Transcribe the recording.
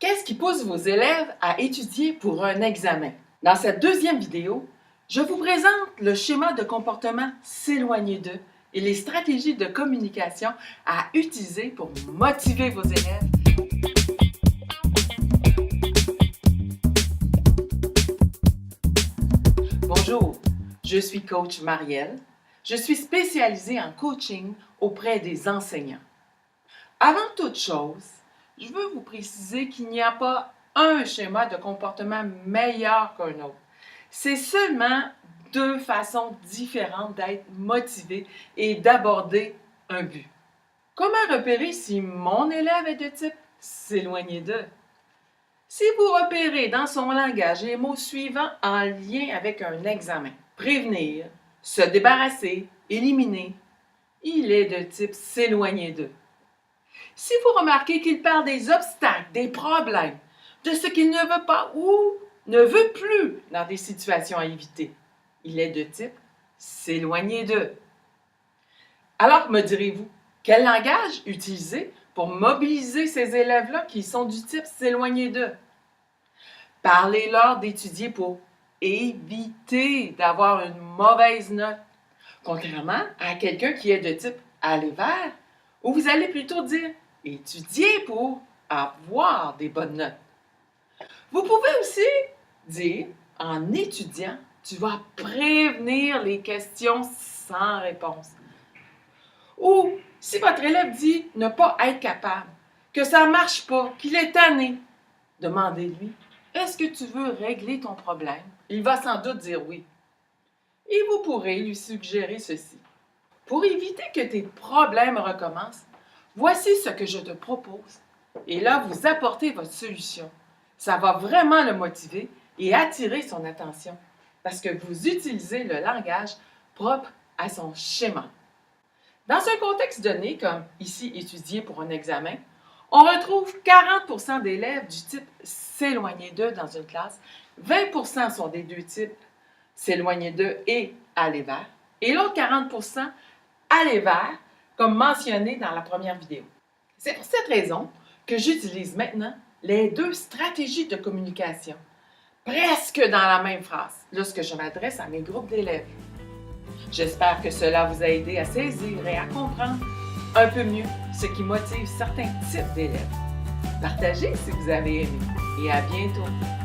Qu'est-ce qui pousse vos élèves à étudier pour un examen? Dans cette deuxième vidéo, je vous présente le schéma de comportement s'éloigner d'eux et les stratégies de communication à utiliser pour motiver vos élèves. Bonjour, je suis coach Marielle. Je suis spécialisée en coaching auprès des enseignants. Avant toute chose, je veux vous préciser qu'il n'y a pas un schéma de comportement meilleur qu'un autre. C'est seulement deux façons différentes d'être motivé et d'aborder un but. Comment repérer si mon élève est de type s'éloigner d'eux? Si vous repérez dans son langage les mots suivants en lien avec un examen, prévenir, se débarrasser, éliminer, il est de type s'éloigner d'eux. Si vous remarquez qu'il parle des obstacles, des problèmes, de ce qu'il ne veut pas ou ne veut plus dans des situations à éviter, il est de type s'éloigner d'eux. Alors, me direz-vous, quel langage utiliser pour mobiliser ces élèves-là qui sont du type s'éloigner d'eux? Parlez-leur d'étudier pour éviter d'avoir une mauvaise note, contrairement à quelqu'un qui est de type aller vers, où vous allez plutôt dire étudier pour avoir des bonnes notes. Vous pouvez aussi dire, en étudiant, tu vas prévenir les questions sans réponse. Ou si votre élève dit ne pas être capable, que ça ne marche pas, qu'il est tanné, demandez-lui, est-ce que tu veux régler ton problème? Il va sans doute dire oui. Et vous pourrez lui suggérer ceci. Pour éviter que tes problèmes recommencent, voici ce que je te propose. Et là, vous apportez votre solution. Ça va vraiment le motiver et attirer son attention parce que vous utilisez le langage propre à son schéma. Dans un contexte donné, comme ici étudier pour un examen, on retrouve 40% d'élèves du type s'éloigner d'eux dans une classe, 20% sont des deux types s'éloigner d'eux et aller vers, et l'autre 40% aller vers, comme mentionné dans la première vidéo. C'est pour cette raison que j'utilise maintenant les deux stratégies de communication, presque dans la même phrase, lorsque je m'adresse à mes groupes d'élèves. J'espère que cela vous a aidé à saisir et à comprendre un peu mieux ce qui motive certains types d'élèves. Partagez si vous avez aimé et à bientôt!